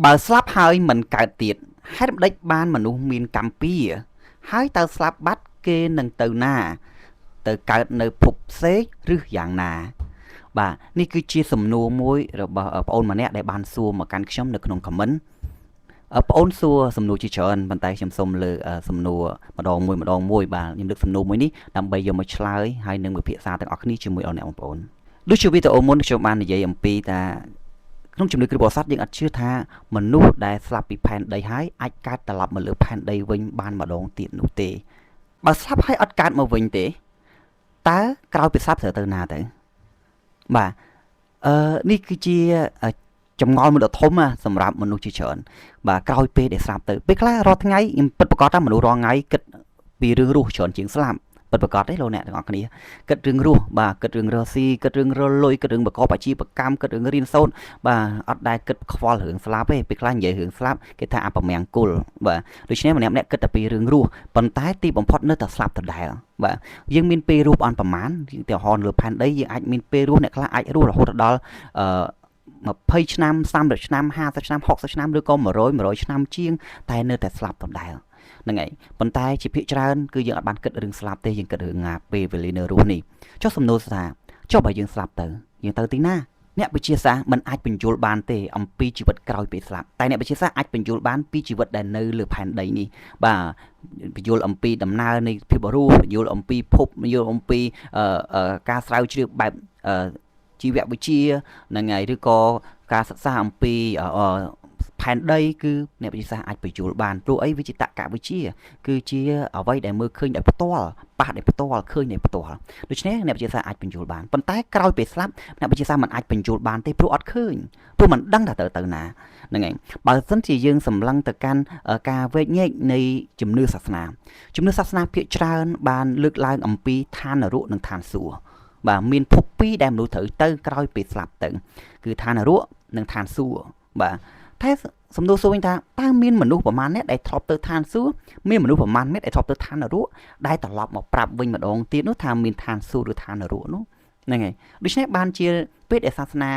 បើស្លាប់ហើយមិនកើតទៀតហេតុម្ដេចបានមនុស្សមានកម្មពីហើយតើស្លាប់បាត់គេនឹងទៅណាទៅកើតនៅភពផ្សេងឬយ៉ាងណាបាទនេះគឺជាសំណួរមួយរបស់បងអូនម្នាក់ដែលបានសួរមកកាន់ខ្ញុំនៅក្នុង comment បងអូនសួរសំណួរជាច្រើនប៉ុន្តែខ្ញុំសូមលើកសំណួរម្ដងមួយបាទខ្ញុំលើកសំណួរមួយនេះដើម្បីយកមកឆ្លើយហើយនឹងវិភាសាទាំងអស់គ្នាជាមួយអ្នកបងប្អូនដូចជាវីដេអូមុនខ្ញុំបាននិយាយអំពីថាក្នុងជំនឿគ្រិស្តបរិស័ទយើងអត់ជឿថាមនុស្សដែលស្លាប់ពីផែនដីហើយអាចកើតត្រឡប់មកលើផែនដីវិញបានម្ដងទៀតនោះទេបើស្លាប់ហើយអត់កើតមកវិញទេតើក្រោយពីស្លាប់ត្រូវទៅណាទៅបាទនេះគឺជាចម្ងល់មួយដ៏ធំសម្រាប់មនុស្សជាច្រើនបាទក្រោយពេលដែលស្លាប់ទៅពេលខ្លះរាល់ថ្ងៃខ្ញុំពិតប្រាកដថាមនុស្សរាល់ថ្ងៃគិតពីរឿងរស់ច្រើនជាងស្លាប់ពិតប្រាកដទេលោកអ្នកទាំងអស់គ្នាគិតរឿងរស់បាទគិតរឿងរស់ស៊ីគិតរឿងរលុយគិតរឿងប្រកបអាជីវកម្មគិតរឿងរៀនសូត្របាទអត់ដែលគិតខ្វល់រឿងស្លាប់ទេពេលខ្លះនិយាយរឿងស្លាប់គេថាអពមង្គលបាទដូច្នេះម្នាក់គិតតែពីរឿងរស់ប៉ុន្តែទីបំផុតនៅតែស្លាប់ដដែលបាទយើងមានពេលរស់អន់ប្រមាណទីហោលើផែនដីយើងអាចមានពេលរស់អ្នកខ្លះអាចរស់រហូតដល់20ឆ្នាំ30ឆ្នាំ50ឆ្នាំ60ឆ្នាំឬក៏100ឆ្នាំជាងតែនៅតែស្លាប់ដដែលហ្នឹងហើយប៉ុន្តែជាភាគច្រើនគឺយើងអត់បានគិតរឿងស្លាប់ទេយើងគិតរឿងពេលវេលានៅរស់នេះចុះសំណួរថាចុះបើយើងស្លាប់ទៅយើងទៅទីណាអ្នកវិទ្យាសាស្ត្រមិនអាចបញ្យល់បានទេអំពីជីវិតក្រោយពេលស្លាប់តែអ្នកវិទ្យាសាស្ត្រអាចបញ្យល់បានពីជីវិតដែលនៅលើផែនដីនេះបាទបញ្យល់អំពីដំណើរនៃភាពរស់បញ្យល់អំពីភពបញ្យល់អំពីការស្រាវជ្រាវបែបជីវវិទ្យាហ្នឹងហើយឬក៏ការសិក្សាអំពីផែនដីគឺអ្នកវិទ្យាសាស្ត្រអាចបញ្យល់បានព្រោះអីវាជាតក្កវិទ្យាគឺជាអ្វីដែលមើលឃើញដោយផ្ទាល់ប៉ះដោយផ្ទាល់ឃើញដោយផ្ទាល់ដូច្នេះអ្នកវិទ្យាសាស្ត្រអាចបញ្យល់បានប៉ុន្តែក្រោយពេលស្លាប់អ្នកវិទ្យាសាស្ត្រមិនអាចបញ្យល់បានទេព្រោះអត់ឃើញព្រោះមិនដឹងថាទៅណាហ្នឹងហើយបើមិនជាយើងសម្លឹងទៅកាន់ការវែកញែកនៃជំនឿសាសនាភាគច្រើនបានលើកឡើងអំពីឋាននរកនិងឋានសួគ៌បាទមានភពពីរដែលមនុស្សត្រូវទៅក្រោយពេលស្លាប់ទៅគឺឋាននរកនិងឋានសួគ៌បាទតែសំណួរសួរវិញថាតើមានមនុស្សប្រមាណអ្នកដែលធ្លាប់ទៅឋានសួគ៌មានមនុស្សប្រមាណអ្នកដែលធ្លាប់ទៅឋាននរកដែលត្រឡប់មកប្រាប់វិញម្ដងទៀតនោះថាមានឋានសួគ៌ឬឋាននរកនោះហ្នឹងហើយដូច្នេះបានជាពេលដែលសាសនា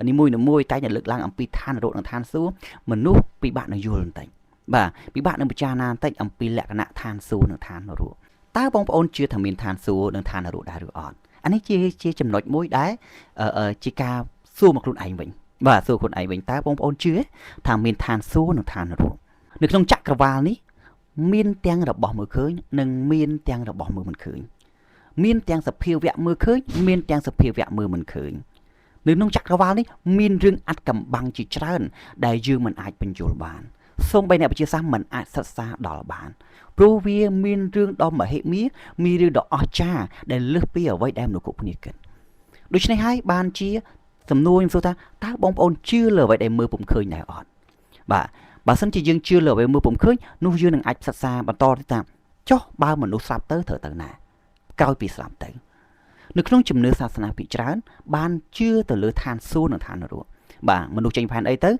នីមួយៗតែលើកឡើងអំពីឋាននរកនិងឋានសួគ៌មនុស្សពិបាកនឹងយល់បន្តិចបាទពិបាកនឹងពិចារណាបន្តិចអំពីលក្ខណៈឋានសួគ៌និងឋាននរកតើបងប្អូនជឿថាមានឋានសួគ៌និងឋាននរកដែរឬអត់អានេះជាចំណុចមួយដែលជាការសួរមកខ្លួនឯងវិញបាទសួរខ្លួនឯងវិញតើបងប្អូនជឿថាមានឋានសួគ៌និងឋាននរកនៅក្នុងចក្រវាឡនេះមានទាំងរបស់មើលឃើញនិងមានទាំងរបស់មើលមិនឃើញមានទាំងសភាវៈមើលឃើញមានទាំងសភាវៈមើលមិនឃើញនៅក្នុងចក្រវាឡនេះមានរឿងអាត់កំបាំងជាច្រើនដែលយើងមិនអាចបញ្យល់បានសូម្បីអ្នកវិទ្យាសាស្ត្រមិនអាចសិក្សាដល់បានព្រោះវាមានរឿងដ៏មហិមាមានរឿងដ៏អស្ចារ្យដែលលើសពីអ្វីដែលមនុស្សគ្រប់គ្នាគិតដូច្នេះហើយបានជាសំណួរខ្ញុំសួរថាតើបងប្អូនជឿលើអ្វីដែលមើលពុំឃើញដែរអត់បាទបើសិនជាយើងជឿលើអ្វីមើលពុំឃើញនោះយើងនឹងអាចសិក្សាបន្តទៅថាចុះបើមនុស្សស្លាប់ទៅត្រូវទៅណាក្រោយពីស្លាប់ទៅនៅក្នុងជំនឿសាសនាភាគច្រើនបានជឿទៅលើឋានសួគ៌និងឋាននរកបាទមនុស្សចេញផែនអីទៅ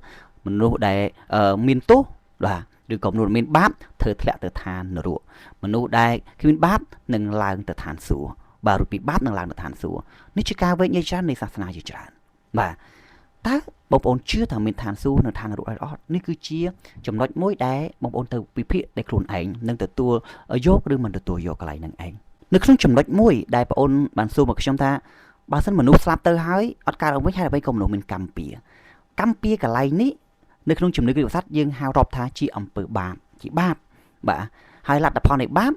មនុស្សដែលមានទោសបាទឬក៏មនុស្សមានបាបធ្វើធ្លាក់ទៅឋាននរកមនុស្សដែលគ្មានបាបនឹងឡើងទៅឋានសួគ៌បាទរួចពីបាបនឹងឡើងទៅឋានសួគ៌នេះជាការវែកញែកច្រើននៃសាសនាជាច្រើនបាទតើបងប្អូនជឿថាមានឋានសួគ៌និងឋាននរកអត់នេះគឺជាចំណុចមួយដែលបងប្អូនទៅវិភាគដោយខ្លួនឯងនឹងទទួលយកឬមិនទទួលយកកន្លែងហ្នឹងឯងនៅក្នុងចំណុចមួយដែលបងប្អូនបានសួរមកខ្ញុំថាបើសិនមនុស្សស្លាប់ទៅហើយអត់កើតឡើងវិញហើយអ្វីក៏មនុស្សមានកម្មពៀកន្លែងនេះនៅក្នុងជំនឿគ្រិស្តសាសន៍យើងហៅរាប់ថាជាអំពើបាបជាបាបបាទហើយលទ្ធផលនៃបាប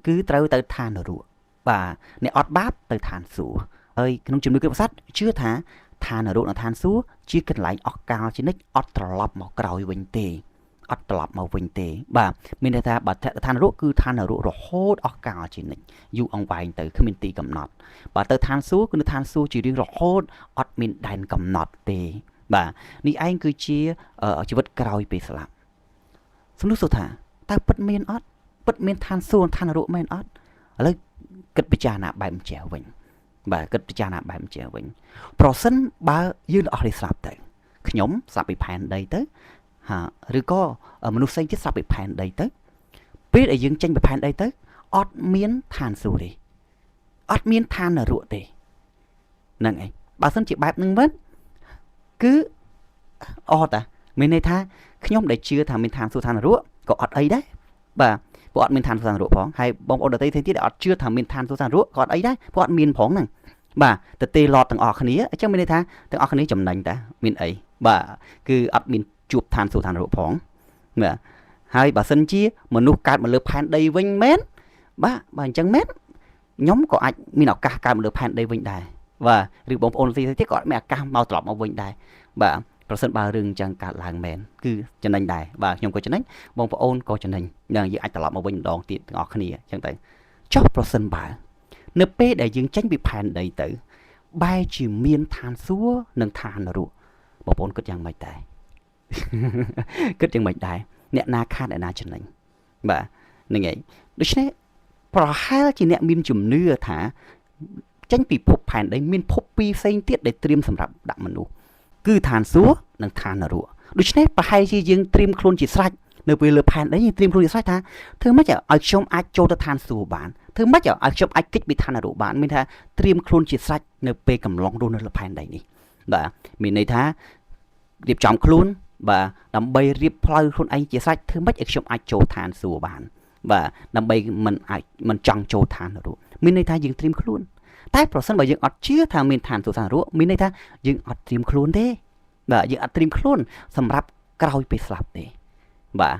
គឺត្រូវទៅឋាននរកបាទអ្នកអត់បាបទៅឋានសួគ៌ហើយក្នុងជំនឿគ្រិស្តសាសន៍ជឿថាឋាននរកនិងឋានសួគ៌ជាកន្លែងអស់កលជានិច្ចអត់ត្រឡប់មកក្រោយវិញទេអត់ត្រឡប់មកវិញទេបាទមានន័យថាបើឋាននរកគឺឋាននរករហូតអស់កលជានិច្ចយូរអង្វែងទៅគ្មានទីកំណត់បើទៅឋានសួគ៌គឺឋានសួគ៌ជារៀងរហូតអត់មានដែនកំណត់ទេបាទនេះឯងគឺជាជីវិតក្រោយពេលស្លាប់សំណួរសួរថាតើពិតមានអត់ពិតមានឋានសួគ៌ឋាននរកមែនអត់ឥឡូវគិតពិចារណាបែបម្ចាស់វិញបាទគិតពិចារណាបែបម្ចាស់វិញប្រសិនបើយើងអស់នេះស្លាប់ទៅខ្ញុំស្លាប់ពីផែនដីទៅឬក៏មនុស្សផ្សេងទៀតស្លាប់ពីផែនដីទៅពេលដែលយើងចេញពីផែនដីទៅអត់មានឋានសួគ៌ទេអត់មានឋាននរកទេហ្នឹងឯងបើសិនជាបែបហ្នឹងវិញគឺអត់ មានន័យថាខ្ញុំដែលជឿថាមានឋានសួគ៌ឋាននរកក៏អត់អីដែរបាទព្រោះអត់មានឋានសួគ៌ឋាននរកផងហើយបងប្អូនដទៃទៀតអត់ជឿថាមានឋានសួគ៌ឋាននរកក៏អត់អីដែរព្រោះអត់មានផងហ្នឹងបាទទៅទេឡតទាំងអស់គ្នាអញ្ចឹងមានន័យថាទាំងអស់គ្នាចំណេញតាមានអីបាទគឺអត់មានជួបឋានសួគ៌ឋាននរកផងបាទហើយបើសិនជាមនុស្សកើតមកលើផែនដីវិញមែនបាទអញ្ចឹងមែនខ្ញុំក៏អាចមានឱកាសកើតមកលើផែនដីវិញដែរបាទឬបងប្អូនទៀតក៏អត់មានឱកាសមកត្រឡប់មកវិញដែរបាទប្រសិនបើរឿងអញ្ចឹងកើតឡើងមែនគឺចំណេញដែរបាទខ្ញុំក៏ចំណេញបងប្អូនក៏ចំណេញយើងអាចត្រឡប់មកវិញម្ដងទៀតទាំងអស់គ្នាអញ្ចឹងទៅចុះប្រសិនបើនៅពេលដែលយើងចេញពីផែនដីទៅបែរជាមានឋានសួគ៌និងឋាននរកបងប្អូនគិតយ៉ាងម៉េចដែរគិតយ៉ាងម៉េចដែរអ្នកណាខាតអ្នកណាចំណេញបាទហ្នឹងហើយដូច្នេះប្រហែលជាអ្នកមានជំនឿថាចេញពីភពផែនដីមានភពពីរផ្សេងទៀតដែលត្រៀមសម្រាប់ដាក់មនុស្សគឺឋានសួគ៌និងឋាននរកដូច្នេះប្រហែលជាយើងត្រៀមខ្លួនជាស្រេចនៅពេលលើផែនដីយើងត្រៀមខ្លួនជាស្រេចថាធ្វើម៉េចឲ្យខ្ញុំអាចចូលទៅឋានសួគ៌បានធ្វើម៉េចឲ្យខ្ញុំអាចគេចពីឋាននរកបានមានថាត្រៀមខ្លួនជាស្រេចនៅពេលកំឡុងរស់នៅលើផែនដីនេះបាទមានន័យថារៀបចំខ្លួនបាទដើម្បីរៀបផ្លូវខ្លួនឯងជាស្រេចធ្វើម៉េចឲ្យខ្ញុំអាចចូលឋានសួគ៌បានបាទដើម្បីមិនចង់ចូលឋាននរកមានន័យថាយើងត្រៀមខ្លួនតែប្រសិនបើយើងអត់ជឿថាមានឋានសួគ៌ឋាននរកមានន័យថាយើងអត់ត្រៀមខ្លួនទេបាទយើងអត់ត្រៀមខ្លួនសម្រាប់ក្រោយពេលស្លាប់ទេបាទ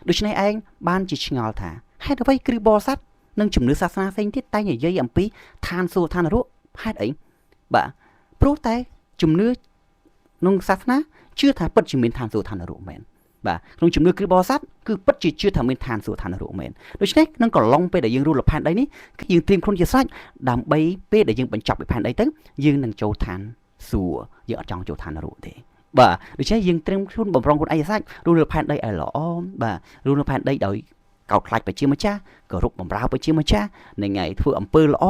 ដូច្នេះឯងបានជាឆ្ងល់ថាហេតុអ្វីគ្រីស្ទបរិស័ទនិងជំនឿសាសនាផ្សេងទៀតតែនិយាយអំពីឋានសួគ៌ឋាននរកហេតុអីបាទព្រោះតែជំនឿក្នុងសាសនាជឿថាពិតជាមានឋានសួគ៌ឋាននរកមែនបាទក្នុងជំនឿគ្រីស្ទបរិស័ទគឺពិតជាជឿថាមានឋានសួគ៌ឋាននរកមែនដូច្នេះក្នុងកន្លងពេលដែលយើងរស់លើផែនដីនេះគឺយើងត្រៀមខ្លួនជាស្រេចដើម្បីពេលដែលយើងបញ្ចប់ពីផែនដីទៅយើងនឹងចូលឋានសួគ៌យើងអត់ចង់ចូលឋាននរកទេបាទដូច្នេះយើងត្រៀមខ្លួនបំរុងខ្លួនឯងសាច់រស់លើផែនដីឲ្យល្អបាទរស់លើផែនដីដោយកោតខ្លាចប្រជាម្ចាស់គោរពបម្រើប្រជាម្ចាស់នឹងថ្ងៃធ្វើអំពើល្អ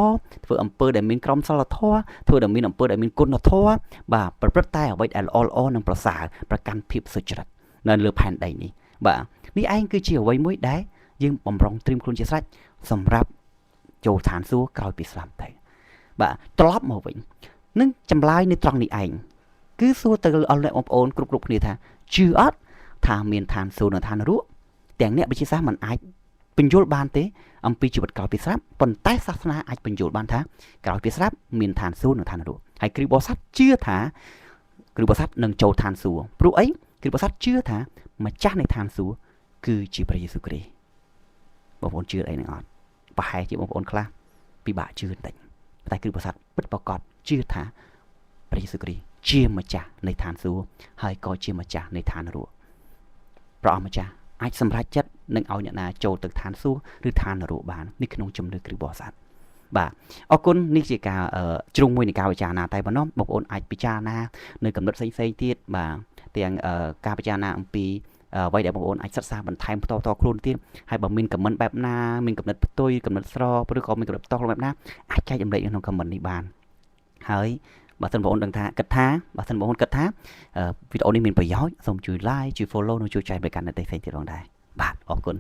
ធ្វើអំពើដែលមានក្រមសីលធម៌ធ្វើដែលមានអំពើដែលមានគុណធម៌បាទប្រព្រឹត្តតែអ្វីដែលល្អនិងប្រសើរប្រកាន់ភាពសុចរិតនៅលើផែនដីនេះបាទនេះឯងគឺជាអ្វីមួយដែលយើងបំរុងត្រៀមខ្លួនជាស្រេចសម្រាប់ចូលឋានសួគ៌ក្រោយពីស្លាប់ទៅបាទត្រឡប់មកវិញនឹងចម្លើយនៅត្រង់នេះឯងគឺសួរទៅអស់អ្នកបងប្អូនគ្រប់គ្នាថាជឿអត់ថាមានឋានសួគ៌និងឋាននរកទាំងអ្នកវិទ្យាសាស្ត្រមិនអាចបញ្យល់បានទេអំពីជីវិតក្រោយពីស្លាប់ប៉ុន្តែសាសនាអាចបញ្យល់បានថាក្រោយពីស្លាប់មានឋានសួគ៌និងឋាននរកហើយគ្រីស្ទបរិស័ទជឿថាគ្រីស្ទបរិស័ទនឹងចូលឋានសួគ៌ព្រោះអីគ្រីស្ទបរិស័ទជឿថាម្ចាស់នៃឋានសួគ៌គឺជាព្រះយេស៊ូវគ្រីស្ទបងប្អូនជឿអីនឹងអត់ប្រហែលជាបងប្អូនខ្លះពិបាកជឿបន្តិចតែគ្រីស្ទបរិស័ទពិតប្រាកដជឿថាព្រះយេស៊ូវគ្រីស្ទជាម្ចាស់នៃឋានសួគ៌ហើយក៏ជាម្ចាស់នៃឋាននរកព្រះអម្ចាស់អាចសម្រេចចិត្តនឹងឲ្យអ្នកណាចូលទៅឋានសួគ៌ឬឋាននរកបាននេះក្នុងជំនឿគ្រីស្ទបរិស័ទបាទអរគុណនេះជាការជ្រុងមួយនៃការពិចារណាតែប៉ុណ្ណោះបងប្អូនអាចពិចារណានៅកំណត់ផ្សេងៗទៀតបាទទាំងការពិចារណាអំពីអ្វីដែលបងប្អូនអាចសិក្សាបន្ថែមផ្ទាល់ខ្លួនទៀតហើយបើមានខមមិនបែបណាមានកំណត់ផ្ទុយកំណត់ស្របឬក៏មានកំណត់ផ្ទាល់ខ្លួនបែបណាអាចចែករំលែកក្នុងខមមិននេះបានហើយបើសិនបងប្អូនដឹងថាគិតថាបើសិនបងប្អូនគិតថាវីដេអូនេះមានប្រយោជន៍សូមជួយ like ជួយ follow និងជួយចែកទៅកាន់អ្នកផ្សេងទៀតផងដែរបាទអរគុណ